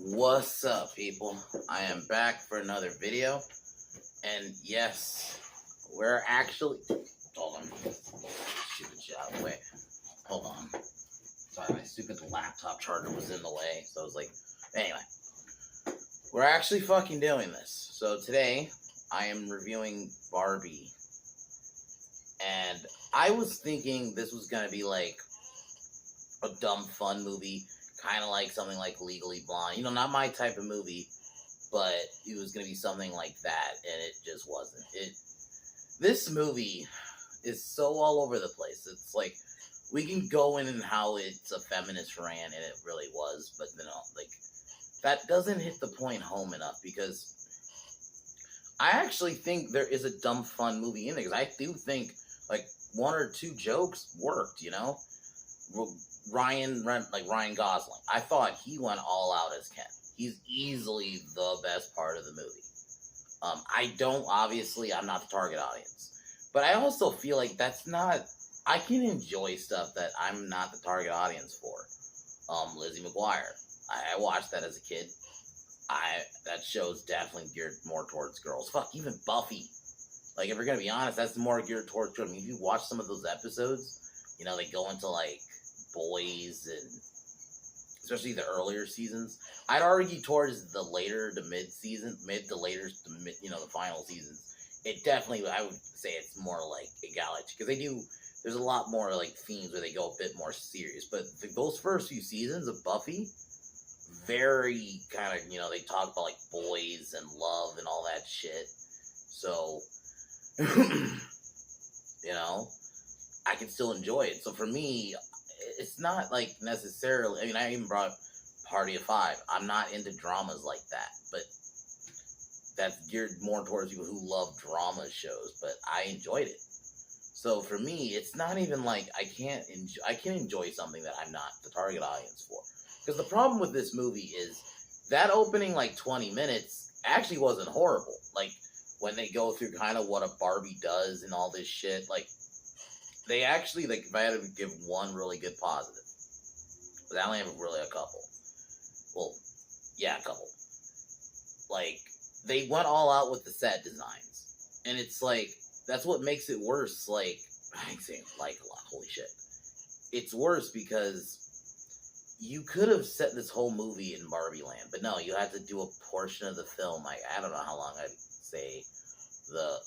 What's up, people? I am back for another video, and yes, we're actually. Hold on, stupid job. Wait, hold on. Sorry, my stupid laptop charger was in the way, so I was like, anyway, we're actually fucking doing this. So today, I am reviewing Barbie, and I was thinking this was gonna be like a dumb fun movie. Kind of like something like Legally Blonde. You know, not my type of movie, but it was going to be something like that, and it just wasn't. This movie is so all over the place. It's like, we can go in and how it's a feminist rant, and it really was, but, like, that doesn't hit the point home enough, because I actually think there is a dumb fun movie in there, because I do think, like, one or two jokes worked, you know? Ryan Gosling. I thought he went all out as Ken. He's easily the best part of the movie. I'm not the target audience. But I also feel like I can enjoy stuff that I'm not the target audience for. Lizzie McGuire. I watched that as a kid. That show's definitely geared more towards girls. Fuck, even Buffy. Like, if we're gonna be honest, that's more geared towards girls. I mean, if you watch some of those episodes, you know, they go into, like, boys, and especially the earlier seasons. I'd argue towards the later to mid season, the final seasons. It definitely, I would say it's more like egalitarian, because there's a lot more like themes where they go a bit more serious. But those first few seasons of Buffy, very kind of, they talk about like boys and love and all that shit. So, I can still enjoy it. So for me, it's not like necessarily, I mean, I even brought Party of Five. I'm not into dramas like that, but that's geared more towards people who love drama shows, but I enjoyed it. So for me, it's not even like I can enjoy something that I'm not the target audience for. Because the problem with this movie is that opening like 20 minutes actually wasn't horrible. Like, when they go through kind of what a Barbie does and all this shit, like, they actually, like, if I had to give one really good positive, but I only have really a couple. Well, yeah, a couple. Like, they went all out with the set designs. And it's like, that's what makes it worse. Like, I'm saying like a lot, holy shit. It's worse because you could have set this whole movie in Barbie Land, but no, you had to do a portion of the film. Like, I don't know how long I'd say the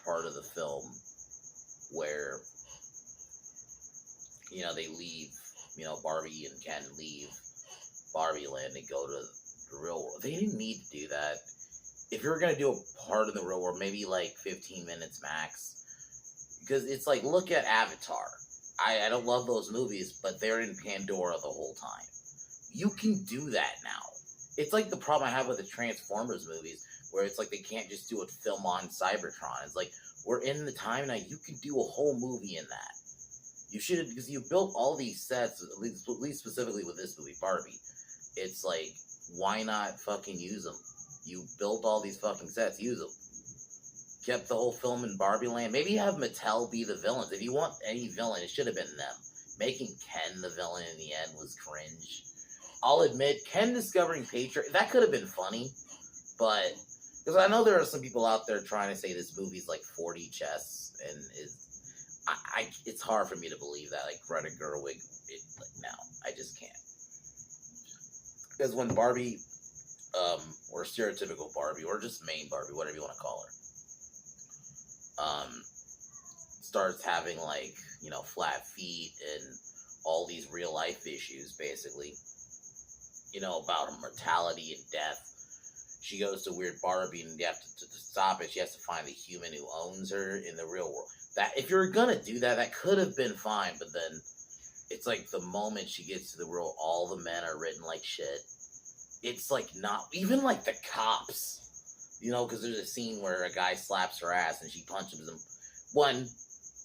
part of the film where, they leave, Barbie and Ken leave Barbie Land and go to the real world. They didn't need to do that. If you were going to do a part in the real world, maybe like 15 minutes max. Because it's like, look at Avatar. I don't love those movies, but they're in Pandora the whole time. You can do that now. It's like the problem I have with the Transformers movies, where it's like they can't just do a film on Cybertron. It's like, we're in the time now, you can do a whole movie in that. You should, because you built all these sets, at least specifically with this movie, Barbie. It's like, why not fucking use them? You built all these fucking sets, use them. Kept the whole film in Barbie Land. Maybe have Mattel be the villains. If you want any villain, it should have been them. Making Ken the villain in the end was cringe. I'll admit, Ken discovering Patriot, that could have been funny, but, because I know there are some people out there trying to say this movie's like 4D chess, and it's hard for me to believe that, like, Greta Gerwig, no, I just can't. Because when Barbie, or stereotypical Barbie, or just main Barbie, whatever you want to call her, starts having, like, flat feet and all these real life issues, basically, about her mortality and death. She goes to Weird Barbie, and you have to stop it, she has to find the human who owns her in the real world. That, if you're gonna do that, that could have been fine, but then it's like the moment she gets to the world, all the men are written like shit. It's like, not even like the cops, because there's a scene where a guy slaps her ass and she punches him. One,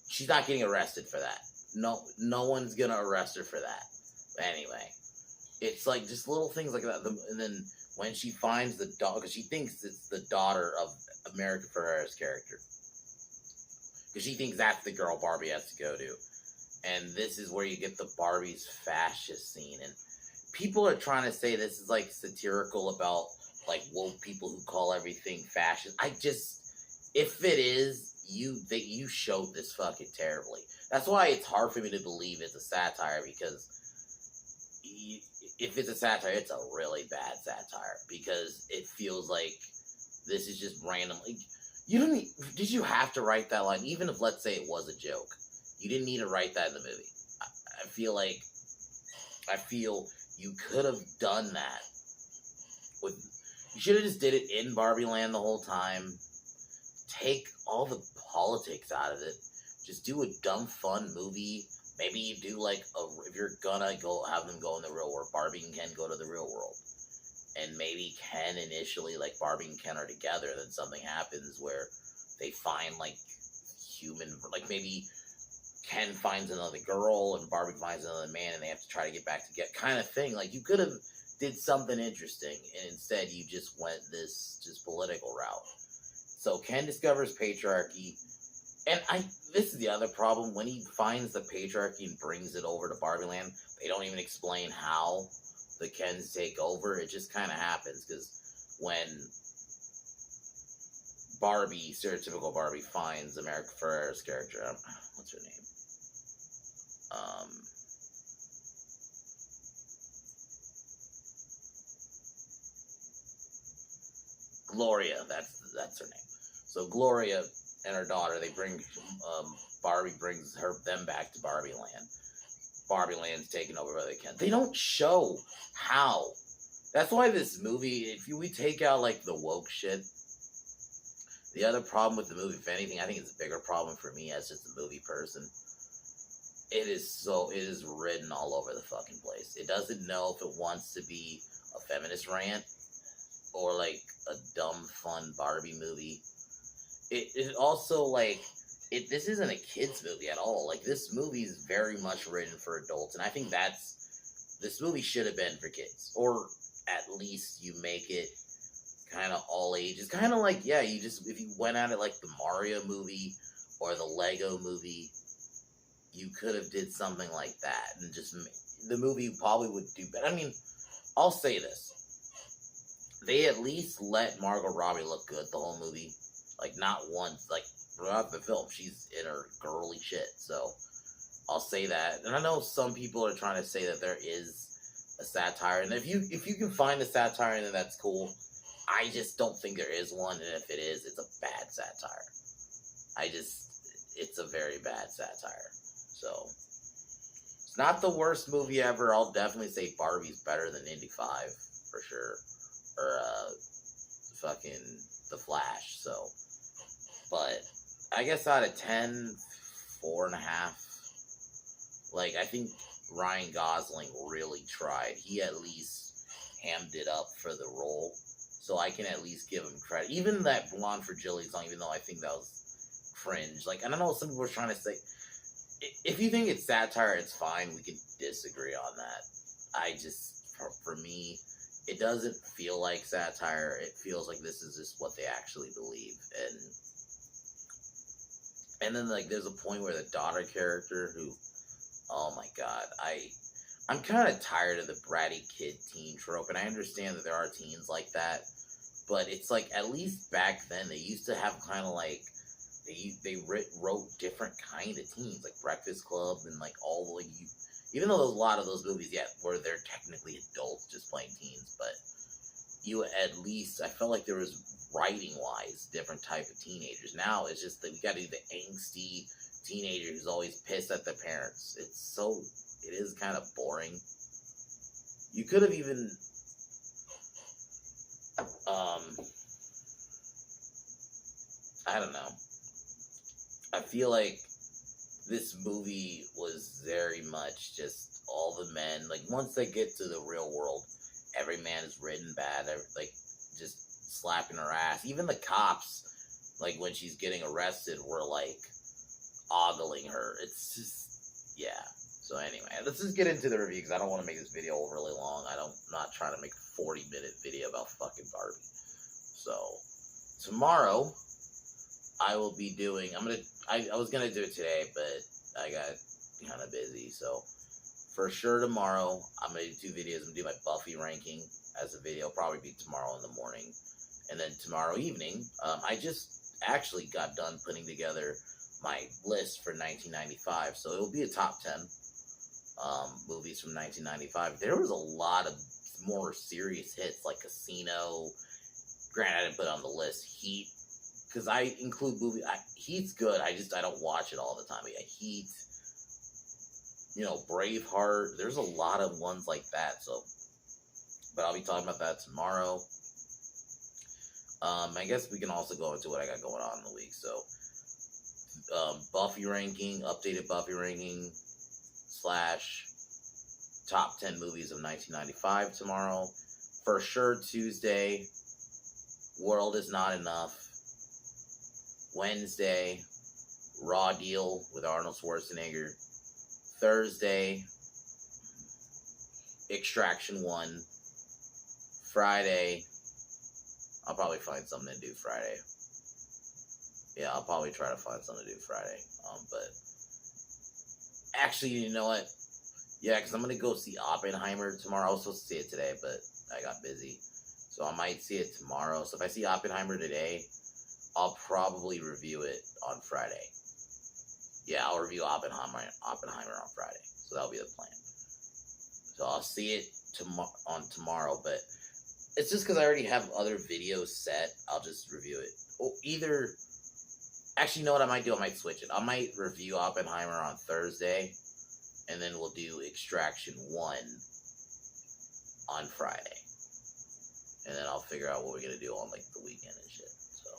she's not getting arrested for that. No one's gonna arrest her for that. Anyway, it's like just little things like that. And then when she finds the dog, because she thinks it's the daughter of America Ferrera's character, because she thinks that's the girl Barbie has to go to. And this is where you get the Barbie's fascist scene. And people are trying to say this is like satirical about like woke people who call everything fashion. I just, if it is, you showed this fucking terribly. That's why it's hard for me to believe it's a satire, because if it's a satire, it's a really bad satire, because it feels like this is just random. Like, you didn't. Did you have to write that line? Even if, let's say, it was a joke, you didn't need to write that in the movie. I feel you could have done that. You should have just did it in Barbie Land the whole time. Take all the politics out of it. Just do a dumb, fun movie. Maybe you do like if you're gonna go have them go in the real world, Barbie and Ken go to the real world. And maybe Ken initially, like Barbie and Ken are together, then something happens where they find like like maybe Ken finds another girl and Barbie finds another man and they have to try to get back together, kind of thing. Like, you could have did something interesting, and instead you just went this just political route. So Ken discovers patriarchy, and this is the other problem. When he finds the patriarchy and brings it over to Barbie Land, they don't even explain how the Kens take over. It just kind of happens, because when Barbie, stereotypical Barbie, finds America Ferrera's character, what's her name? Gloria, that's her name. So Gloria and her daughter, they bring Barbie brings them back to Barbie Land. Barbie Land's taken over by the Ken. They don't show how. That's why this movie, if we take out like the woke shit, the other problem with the movie, if anything, I think it's a bigger problem for me as just a movie person. It is written all over the fucking place. It doesn't know if it wants to be a feminist rant or like a dumb, fun Barbie movie. It also, like, this isn't a kid's movie at all. Like, this movie is very much written for adults, and I think this movie should have been for kids. Or at least you make it kind of all ages. Kind of like, yeah, if you went at it like the Mario movie or the Lego movie, you could have did something like that, and just, the movie probably would do better. I mean, I'll say this. They at least let Margot Robbie look good the whole movie. Like, not once, like, throughout the film, she's in her girly shit, so I'll say that. And I know some people are trying to say that there is a satire, and if you can find a satire in it, that's cool. I just don't think there is one, and if it is, it's a bad satire. It's a very bad satire. So, it's not the worst movie ever. I'll definitely say Barbie's better than Indy 5, for sure. Or, fucking The Flash, so. But, I guess out of 10, 4.5. Like, I think Ryan Gosling really tried. He at least hammed it up for the role. So I can at least give him credit. Even that Blonde Fragility song, even though I think that was cringe. Like, I don't know, some people were trying to say, if you think it's satire, it's fine. We can disagree on that. For me, it doesn't feel like satire. It feels like this is just what they actually believe. And then, like, there's a point where the daughter character who, oh my god, I'm kind of tired of the bratty kid teen trope, and I understand that there are teens like that, but it's like, at least back then, they used to have kind of like, they wrote different kind of teens, like Breakfast Club, and like all the, like, even though there's a lot of those movies, where they're technically adults just playing teens, but you at least, I felt like there was, writing-wise, different type of teenagers. Now, it's just that we gotta do the angsty teenager who's always pissed at their parents. It is kind of boring. You could have even, I don't know. I feel like this movie was very much just all the men, like, once they get to the real world, every man is written bad, like, just slapping her ass. Even the cops, like, when she's getting arrested, were, like, ogling her. It's just, yeah. So anyway, let's just get into the review, because I don't want to make this video overly long. I'm not trying to make a 40-minute video about fucking Barbie. So, tomorrow, I will be doing, I was going to do it today, but I got kind of busy, so for sure tomorrow, I'm going to do 2 videos. I'm going to do my Buffy ranking as a video. Probably be tomorrow in the morning. And then tomorrow evening, I just actually got done putting together my list for 1995. So it'll be a top 10 movies from 1995. There was a lot of more serious hits like Casino. Granted, I didn't put it on the list. Heat, because I include movie. Heat's good. I don't watch it all the time. But yeah, Heat. You know, Braveheart. There's a lot of ones like that. So, but I'll be talking about that tomorrow. I guess we can also go into what I got going on in the week. So, Buffy ranking, updated Buffy ranking / top 10 movies of 1995 tomorrow. For sure, Tuesday, World Is Not Enough. Wednesday, Raw Deal with Arnold Schwarzenegger. Thursday, Extraction 1. Friday, I'll probably find something to do Friday. Yeah, I'll probably try to find something to do Friday. But actually, you know what? Yeah, because I'm going to go see Oppenheimer tomorrow. I was supposed to see it today, but I got busy. So I might see it tomorrow. So if I see Oppenheimer today, I'll probably review it on Friday. Yeah, I'll review Oppenheimer on Friday. So that'll be the plan. So I'll see it on tomorrow, but it's just because I already have other videos set. I'll just review it. Oh, actually, you know what I might do? I might switch it. I might review Oppenheimer on Thursday, and then we'll do Extraction 1 on Friday. And then I'll figure out what we're going to do on, like, the weekend and shit. So,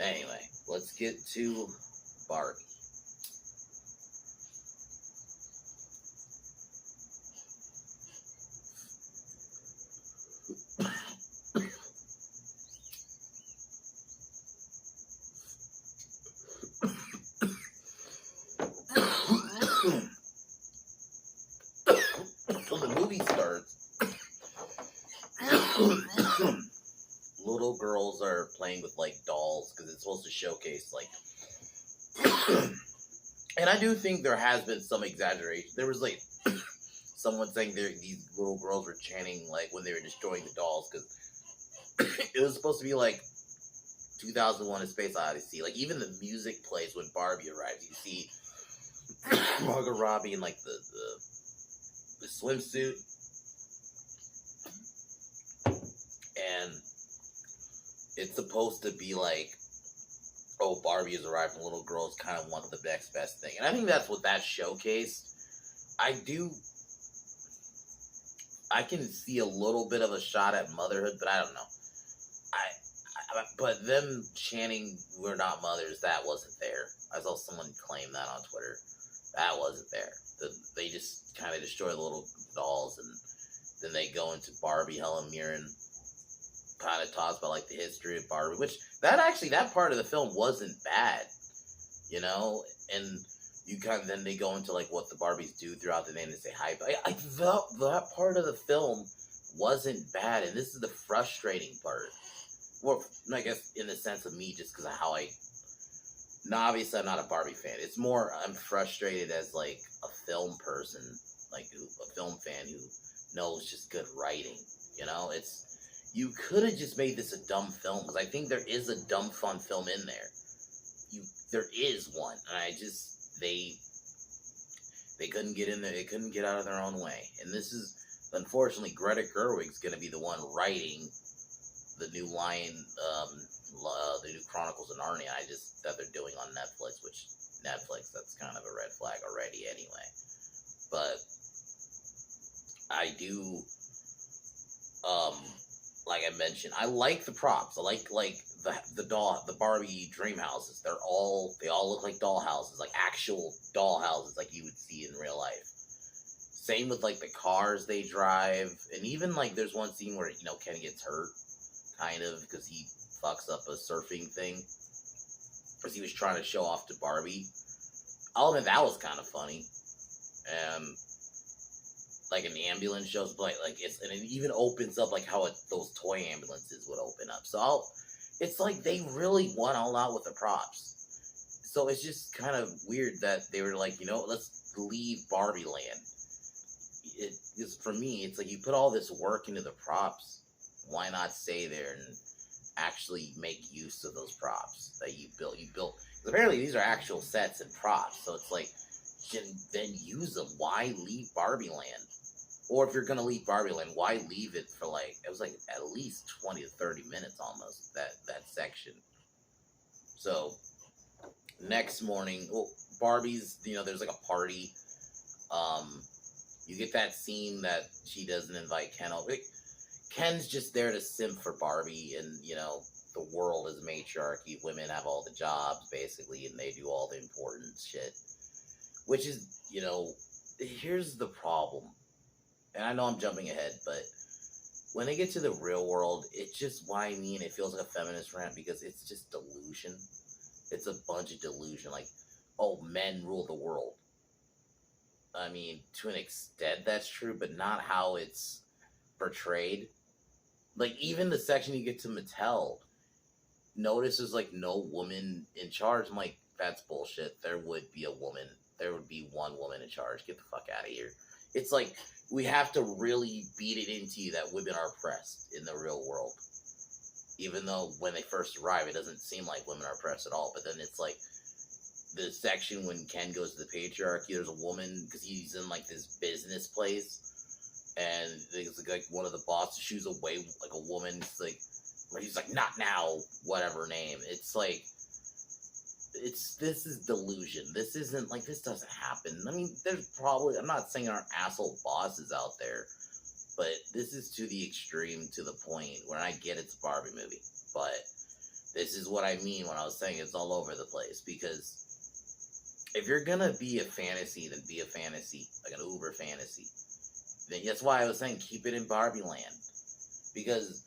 anyway, let's get to Barbie. So the movie starts. Little girls are playing with like dolls because it's supposed to showcase like. And I do think there has been some exaggeration. There was like someone saying these little girls were chanting like when they were destroying the dolls because it was supposed to be like 2001: A Space Odyssey. Like even the music plays when Barbie arrives. You see Margot Robbie in like the swimsuit, and it's supposed to be like, oh, Barbie has arrived and little girls kind of want the next best thing. And I think that's what that showcased. I can see a little bit of a shot at motherhood, but I don't know. But them chanting, "We're not mothers," that wasn't there. I saw someone claim that on Twitter. That wasn't there. They just kind of destroy the little dolls, and then they go into Barbie. Helen Mirren kind of talks about like the history of Barbie, which that part of the film wasn't bad, you know. And then they go into like what the Barbies do throughout the day and they say hi. But that part of the film wasn't bad, and this is the frustrating part. Well, I guess in the sense of me, just because of how obviously I'm not a Barbie fan. It's more I'm frustrated as like a film person, like a film fan who knows just good writing. You know, you could have just made this a dumb film because I think there is a dumb fun film in there. There is one, and they couldn't get in there. They couldn't get out of their own way, and this is unfortunately Greta Gerwig's going to be the one writing the new the new Chronicles of Narnia. That they're doing on Netflix, which that's kind of a red flag already anyway. But I do, like I mentioned, I like the props. I like the Barbie dream houses. They all look like doll houses, like actual doll houses, like you would see in real life. Same with like the cars they drive, and even like there's one scene where Kenny gets hurt. Kind of, because he fucks up a surfing thing. Because he was trying to show off to Barbie. I'll admit that was kind of funny. And like an ambulance shows up, and it even opens up like how those toy ambulances would open up. So it's like they really went all out with the props. So it's just kind of weird that they were like, let's leave Barbie Land. it is, for me, it's like you put all this work into the props. Why not stay there and actually make use of those props that you built? You built, because apparently these are actual sets and props, so it's like, then use them. Why leave Barbie Land? Or if you're gonna leave Barbie Land, why leave it for like, it was like at least 20 to 30 minutes almost, that section. So next morning, well, Barbie's, there's like a party. You get that scene that she doesn't invite Ken over. Ken's just there to simp for Barbie, and the world is matriarchy. Women have all the jobs basically, and they do all the important shit. Which is, here's the problem. And I know I'm jumping ahead, but when they get to the real world, it's just it feels like a feminist rant, because it's just delusion. It's a bunch of delusion. Like, oh, men rule the world. I mean, to an extent that's true, but not how it's portrayed. Like, even the section you get to Mattel, notice there's like no woman in charge. I'm like, that's bullshit. There would be a woman. There would be one woman in charge. Get the fuck out of here. It's like, we have to really beat it into you that women are oppressed in the real world. Even though when they first arrive, it doesn't seem like women are oppressed at all. But then it's like, the section when Ken goes to the patriarchy, there's a woman, because he's in like this business place, and it's like one of the bosses shoos away like a woman. It's like, where he's like, not now, whatever name. It's like, this is delusion. This isn't like, this doesn't happen. I mean, there's probably, I'm not saying there aren't asshole bosses out there, but this is to the extreme, to the point where I get it's a Barbie movie, but this is what I mean when I was saying it's all over the place. Because if you're gonna be a fantasy, then be a fantasy, like an uber fantasy. Then that's why I was saying keep it in Barbie Land, because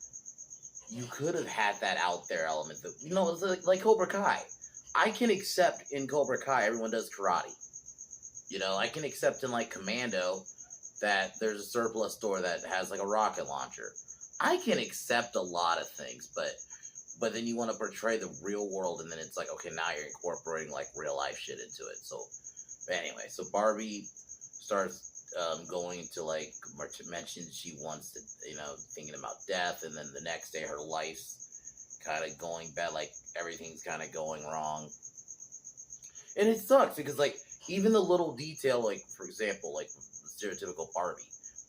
you could have had that out there element that, it's like Cobra Kai. I can accept in Cobra Kai everyone does karate. I can accept in like Commando that there's a surplus store that has like a rocket launcher. I can accept a lot of things, but then you want to portray the real world, and then it's like, okay, now you're incorporating like real life shit into it. So, but anyway, so Barbie starts going to like mention she wants to, thinking about death, and then the next day her life's kind of going bad, like everything's kind of going wrong, and it sucks because like even the little detail, like for example, like the stereotypical Barbie,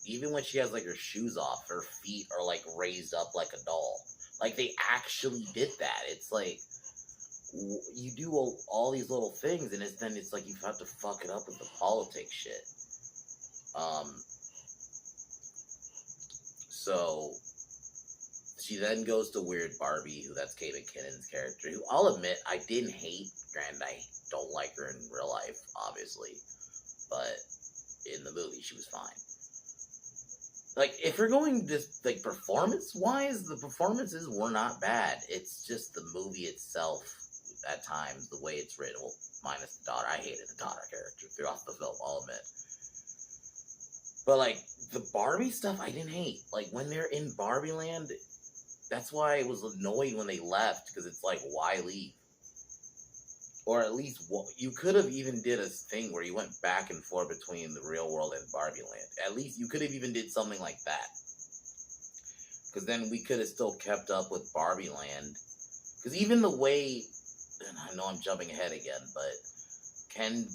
even when she has like her shoes off, her feet are like raised up like a doll. Like, they actually did that. It's like, you do all these little things, and then it's like you have to fuck it up with the politics shit. So, she then goes to Weird Barbie, who that's Kate McKinnon's character, who I'll admit, I didn't hate. Granted, I don't like her in real life, obviously. But in the movie, she was fine. Like, if you're going this, like, performance-wise, the performances were not bad. It's just the movie itself, at times, the way it's written. Well, minus the daughter. I hated the daughter character throughout the film, I'll admit. But, like, the Barbie stuff, I didn't hate. Like, when they're in Barbie Land, that's why it was annoying when they left, because it's like, why leave? Or at least, you could have even did a thing where you went back and forth between the real world and Barbie Land. At least you could have even did something like that. Because then we could have still kept up with Barbie Land. Because even the way, and I know I'm jumping ahead again, but Ken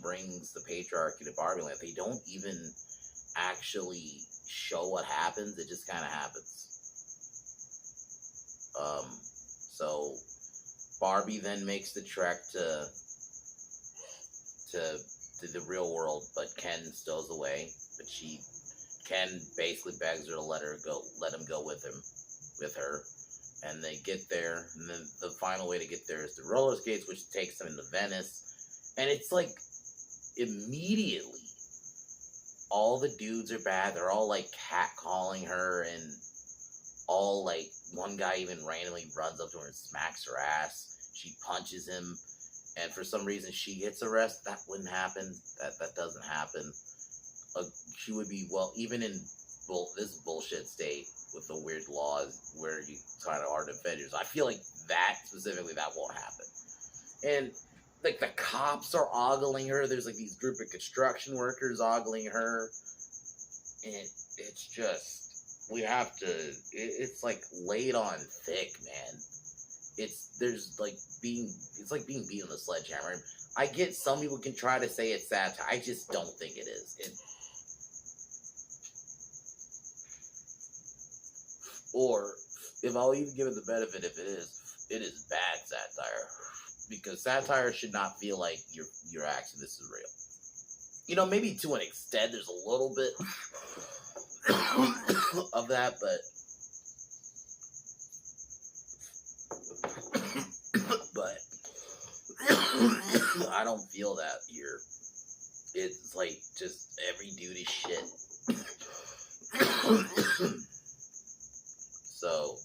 brings the patriarchy to Barbie Land. They don't even actually show what happens. It just kind of happens. So Barbie then makes the trek to the real world, but Ken stows away. But Ken basically begs her to let him go with her, and they get there. And then the final way to get there is the roller skates, which takes them into Venice. And it's like immediately, all the dudes are bad. They're all like catcalling her, and all like one guy even randomly runs up to her and smacks her ass. She punches him, and for some reason she gets arrested. That wouldn't happen. That doesn't happen. She would be, well, even in this bullshit state with the weird laws where you kind of hard to defend yourself. I feel like that specifically, that won't happen. And like the cops are ogling her. There's like these group of construction workers ogling her, and it's just we have to. It's like laid on thick, man. There's like it's like being beat on a sledgehammer. I get some people can try to say it's satire. I just don't think it is. Or if I'll even give it the benefit, if it is bad satire, because satire should not feel like you're acting. This is real. You know, maybe to an extent, there's a little bit of that, but I don't feel that here. It's like just every dude is shit. So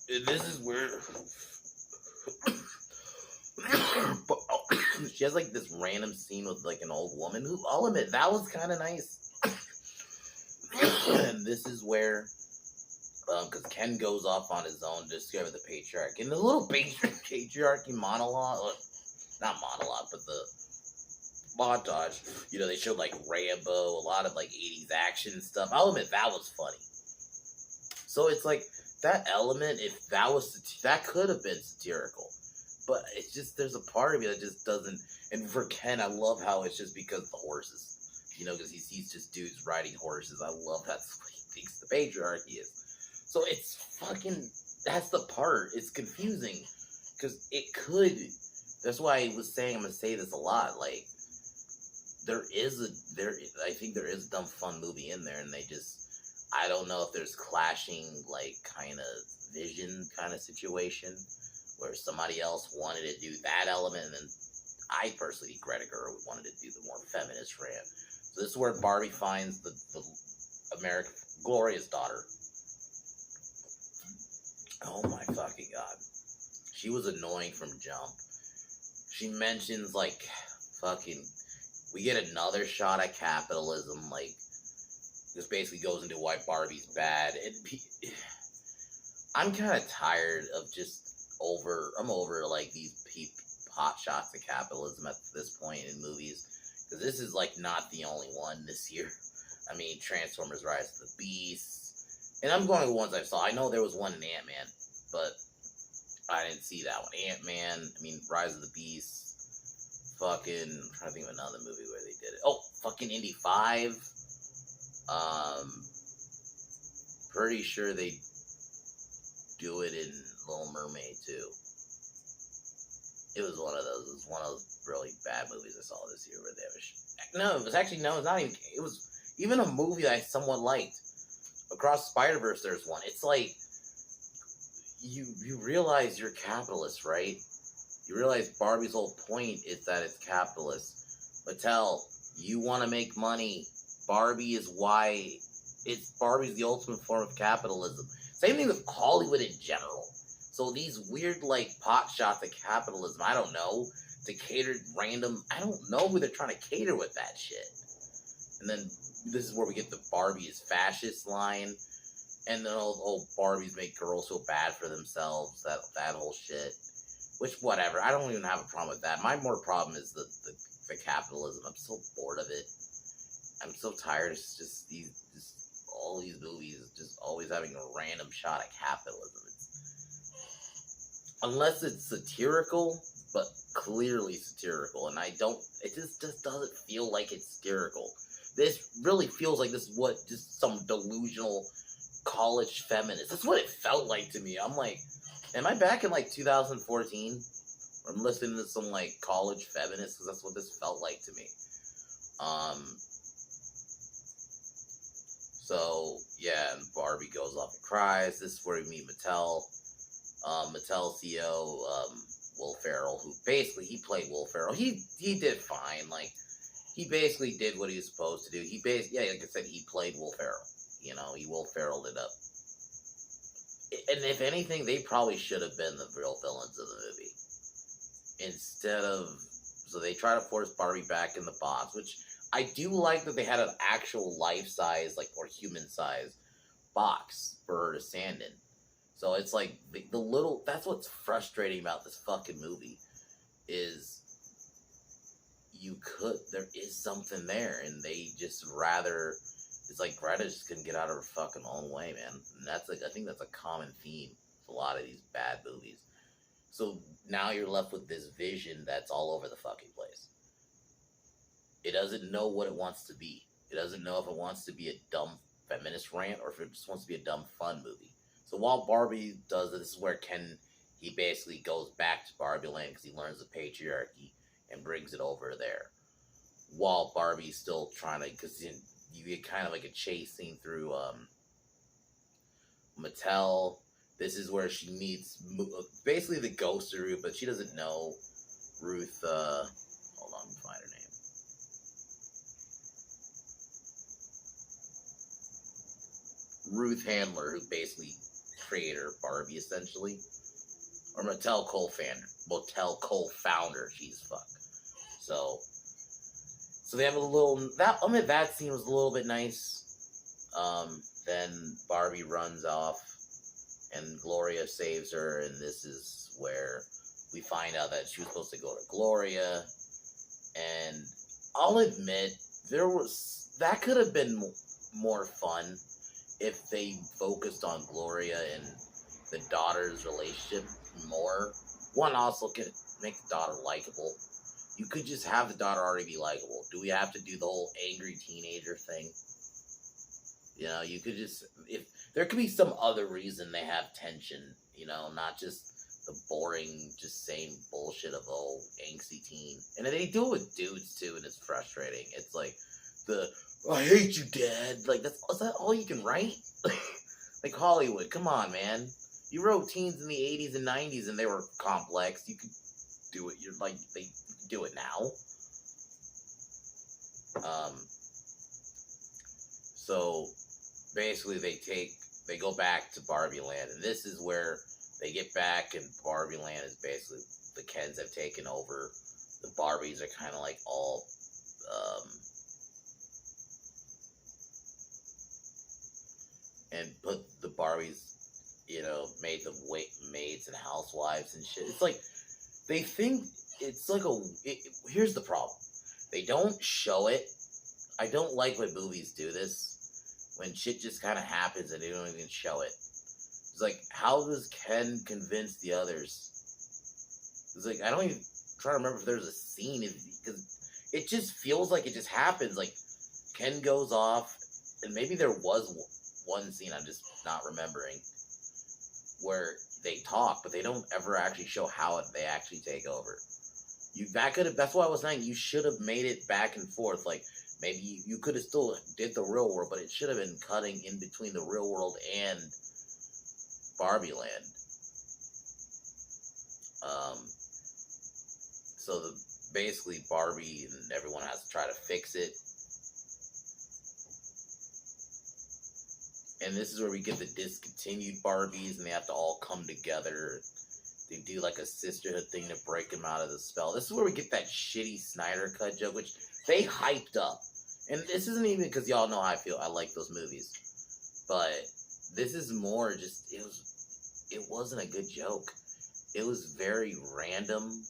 this is where she has like this random scene with like an old woman who, I'll admit, that was kind of nice. And this is where because Ken goes off on his own to discover the patriarchy. And the little patriarchy monologue, not monologue, but the montage, you know, they showed like Rambo, a lot of like 80s action stuff. I'll admit, that was funny. So it's like, that element, if that was, that could have been satirical. But it's just, there's a part of me that just doesn't, and for Ken, I love how it's just because of the horses. You know, because he sees just dudes riding horses. I love that's what he thinks the patriarchy is. So it's fucking, that's the part. It's confusing. Because it could, that's why I was saying, I'm going to say this a lot, like, I think there is a dumb fun movie in there, and they just, I don't know if there's clashing, like, kind of vision kind of situation, where somebody else wanted to do that element, and then I personally, Greta Gerwig, wanted to do the more feminist rant. So this is where Barbie finds the American glorious daughter. Oh my fucking god. She was annoying from jump. She mentions, like, fucking, we get another shot at capitalism, like, this basically goes into why Barbie's bad. I'm kind of tired of just I'm over, like, these pot shots at capitalism at this point in movies, because this is, like, not the only one this year. I mean, Transformers Rise of the Beast, and I'm going to the ones I saw. I know there was one in Ant-Man, but I didn't see that one. Ant-Man, I mean, Rise of the Beast, fucking, I'm trying to think of another movie where they did it. Oh, fucking Indy 5. Pretty sure they do it in Little Mermaid, too. It was one of those. It was one of those really bad movies I saw this year where they have it's not even, it was even a movie that I somewhat liked. Across Spider-Verse, there's one. It's like, you realize you're capitalist, right? You realize Barbie's whole point is that it's capitalist. Mattel, you want to make money. Barbie's the ultimate form of capitalism. Same thing with Hollywood in general. So these weird, like, pot shots at capitalism, I don't know, to cater random, I don't know who they're trying to cater with that shit. And then this is where we get the Barbie is fascist line. And then Barbies make girls feel bad for themselves, that whole shit. Which, whatever, I don't even have a problem with that. My more problem is the capitalism. I'm so bored of it. I'm so tired. It's just all these movies just always having a random shot at capitalism. Unless it's satirical, but clearly satirical, and it just doesn't feel like it's satirical. This really feels like this is just some delusional college feminist. That's what it felt like to me. I'm like, am I back in like 2014? Where I'm listening to some like college feminist, because that's what this felt like to me. So yeah, and Barbie goes off and cries. This is where we meet Mattel. Mattel CEO, Will Ferrell, who basically, he played Will Ferrell. He did fine. Like, he basically did what he was supposed to do. Like I said, he played Will Ferrell. You know, he Will Ferrelled it up. And if anything, they probably should have been the real villains of the movie. So they try to force Barbie back in the box, which I do like that they had an actual life-size, like, or human-size box for her to stand in. So it's like the little. That's what's frustrating about this fucking movie is there is something there, and they just rather. It's like Greta's just couldn't get out of her fucking own way, man. And that's like I think that's a common theme with a lot of these bad movies. So now you're left with this vision that's all over the fucking place. It doesn't know what it wants to be. It doesn't know if it wants to be a dumb feminist rant or if it just wants to be a dumb fun movie. So while Barbie does this is where he basically goes back to Barbie Land because he learns the patriarchy and brings it over there. While Barbie's still trying to, because you get kind of like a chase scene through Mattel. This is where she meets basically the ghost of Ruth, but she doesn't know Ruth. Hold on, let me find her name. Ruth Handler, who basically created her Barbie, essentially, or Mattel co-founder. She's fuck. So they have a little that scene was a little bit nice. Then Barbie runs off, and Gloria saves her, and this is where we find out that she was supposed to go to Gloria. And I'll admit that could have been more fun if they focused on Gloria and the daughter's relationship more. One also could make the daughter likable. You could just have the daughter already be likable. Do we have to do the whole angry teenager thing? You could just, if there could be some other reason they have tension, not just the boring, just same bullshit of old angsty teen. And they do it with dudes too, and it's frustrating. It's like I hate you, Dad. Like is that all you can write? Like Hollywood, come on, man. You wrote teens in the 80s and 90s, and they were complex. You could do it. They do it now. So basically, they go back to Barbie Land, and this is where they get back, and Barbie Land is basically the Kens have taken over. The Barbies are kind of like all. And put the Barbies, made them maids and housewives and shit. It's like, they think it's like here's the problem. They don't show it. I don't like when movies do this. When shit just kind of happens and they don't even show it. It's like, how does Ken convince the others? It's like, I don't even try to remember if there's a scene, because it just feels like it just happens. Like, Ken goes off, and maybe there was one scene I'm just not remembering where they talk, but they don't ever actually show how they actually take over. That's why I was saying you should have made it back and forth. Like, maybe you could have still did the real world, but it should have been cutting in between the real world and Barbie Land. So basically Barbie and everyone has to try to fix it. And this is where we get the discontinued Barbies, and they have to all come together. They do like a sisterhood thing to break them out of the spell. This is where we get that shitty Snyder Cut joke, which they hyped up. And this isn't even because y'all know how I feel. I like those movies. But this is more just, it wasn't a good joke. It was very random.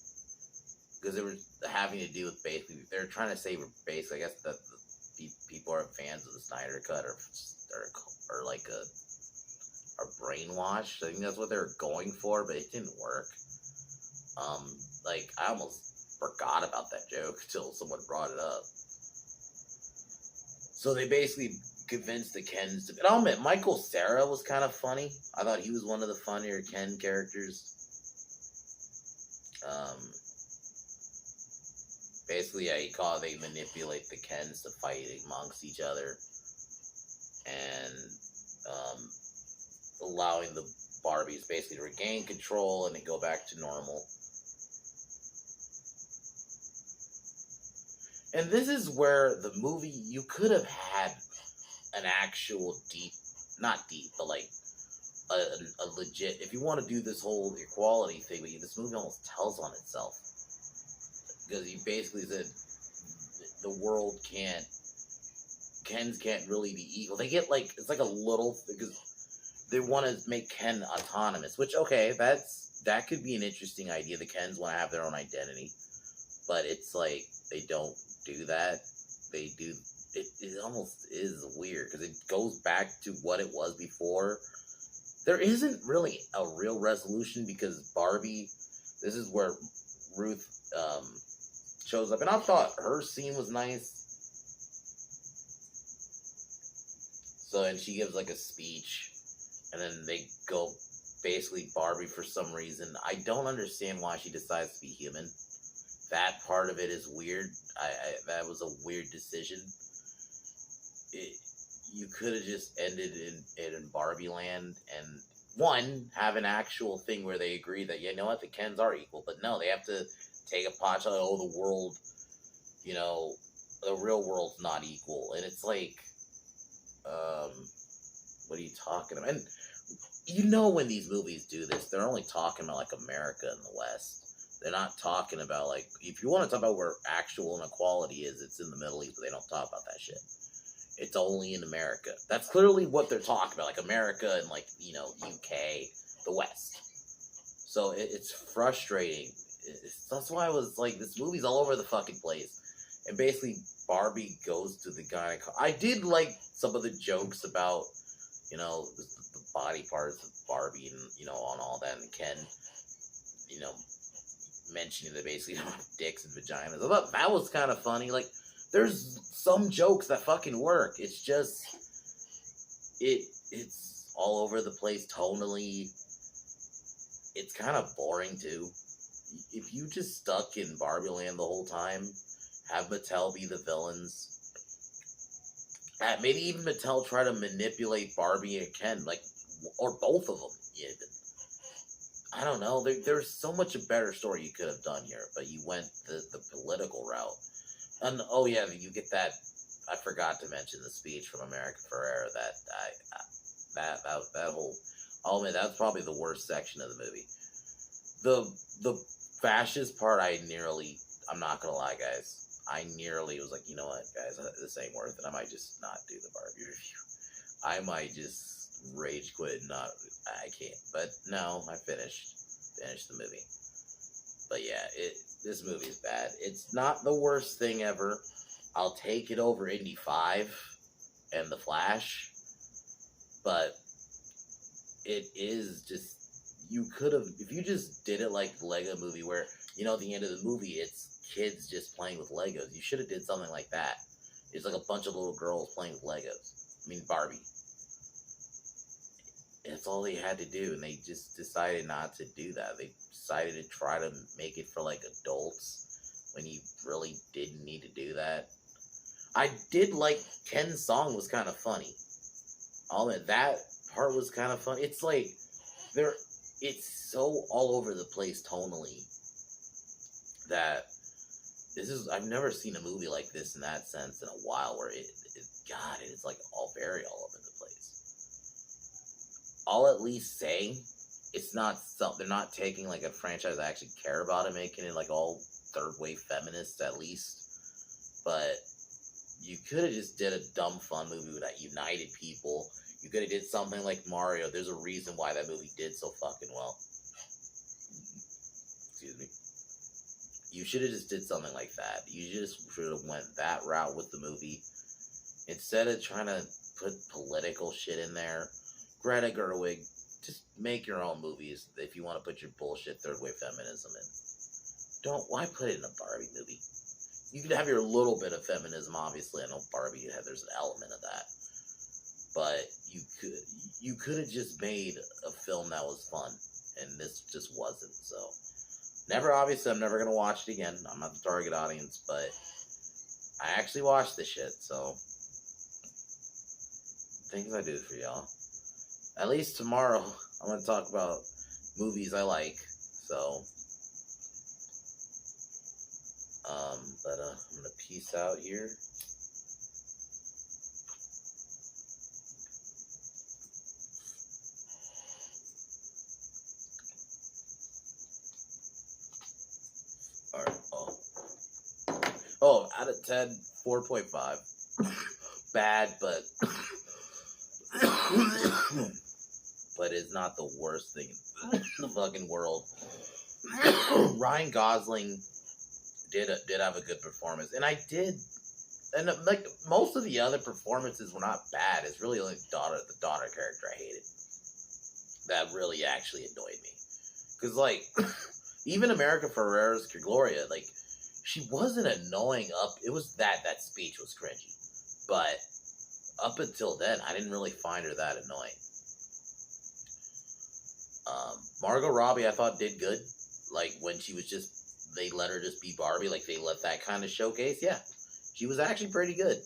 Because they were having to do with basically, they're trying to say basically, I guess that the people are fans of the Snyder Cut or like are brainwashed. I think that's what they were going for, but it didn't work. Like, I almost forgot about that joke until someone brought it up. So they basically convinced the Kens to... And I'll admit, Michael Cera was kind of funny. I thought he was one of the funnier Ken characters. Basically, yeah, they manipulate the Kens to fight amongst each other. And allowing the Barbies basically to regain control and then go back to normal. And this is where the movie, you could have had an actual not deep, but like a legit, if you want to do this whole equality thing, but this movie almost tells on itself. Because he basically said the world Kens can't really be equal. They get like, it's like a little, because they want to make Ken autonomous, which okay, that could be an interesting idea. The Kens want to have their own identity, but it's like they don't do that. They do. It almost is weird because it goes back to what it was before. There isn't really a real resolution because Barbie. This is where Ruth shows up, and I thought her scene was nice. So, and she gives like a speech, and then they go basically Barbie for some reason. I don't understand why she decides to be human. That part of it is weird. That was a weird decision. You could have just ended in Barbie Land and have an actual thing where they agree that, you know what, the Kens are equal, but no, they have to take a pot shot. Oh, the world, the real world's not equal, and it's like, what are you talking about? And when these movies do this, they're only talking about like America and the West. They're not talking about like, if you want to talk about where actual inequality is, it's in the Middle East, but they don't talk about that shit. It's only in America. That's clearly what they're talking about, like America and like, UK, the West. So it's frustrating. That's why I was like, this movie's all over the fucking place. And basically, Barbie goes to the guy. I did like some of the jokes about, the body parts of Barbie and, on all that. And Ken, mentioning that basically dicks and vaginas. I thought that was kind of funny. Like, there's some jokes that fucking work. It's just, it's all over the place tonally. It's kind of boring too. If you just stuck in Barbie Land the whole time, have Mattel be the villains. Maybe even Mattel try to manipulate Barbie and Ken, like, or both of them even. I don't know. There's so much a better story you could have done here, but you went the political route. And oh yeah, you get that. I forgot to mention the speech from America Ferrera. That whole. I'll admit that's probably the worst section of the movie. The fascist part, I'm not gonna lie, guys. I nearly was like, you know what, guys, this ain't worth it. I might just not do the Barbie review. I might just rage quit and I can't. But no, I finished the movie. But yeah, this movie is bad. It's not the worst thing ever. I'll take it over Indy 5 and The Flash. But it is just, you could have, if you just did it like the Lego movie where, at the end of the movie, it's kids just playing with Legos. You should have did something like that. It's like a bunch of little girls playing with Legos. I mean, Barbie. That's all they had to do, and they just decided not to do that. They decided to try to make it for, like, adults when you really didn't need to do that. I did like Ken's song was kind of funny. That part was kind of funny. It's like, it's so all over the place tonally that I've never seen a movie like this in that sense in a while where it's like very all over the place. I'll at least say it's not they're not taking like a franchise I actually care about and making it like all third wave feminist at least. But you could have just did a dumb fun movie that united people. You could have did something like Mario. There's a reason why that movie did so fucking well. Excuse me. You should have just did something like that. You just should have went that route with the movie. Instead of trying to put political shit in there, Greta Gerwig, just make your own movies if you want to put your bullshit third wave feminism in. Why put it in a Barbie movie? You could have your little bit of feminism, obviously. I know Barbie, there's an element of that. But you could have just made a film that was fun. And this just wasn't, so. Obviously, I'm never going to watch it again. I'm not the target audience, but I actually watched this shit, so. Things I do for y'all. At least tomorrow, I'm going to talk about movies I like, so. But I'm going to peace out here. Out of 10, 4.5. Bad, but but it's not the worst thing in the fucking world. Ryan Gosling did have a good performance, and and like most of the other performances were not bad. It's really only the daughter character I hated. That really actually annoyed me, because like even America Ferrera's Gloria, like she wasn't annoying it was that speech was cringy, but up until then I didn't really find her that annoying. Margot Robbie I thought did good, like when she was they let her just be Barbie, like they let that kind of showcase. Yeah, she was actually pretty good.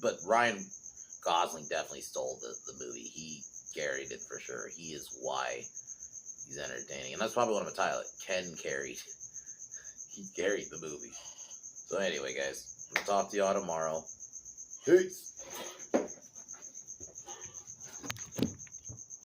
But Ryan Gosling definitely stole the movie. He carried it for sure. He is why he's entertaining, and that's probably what I'm gonna title it. Ken carried. He carried the movie. So anyway, guys, we'll talk to y'all tomorrow. Peace.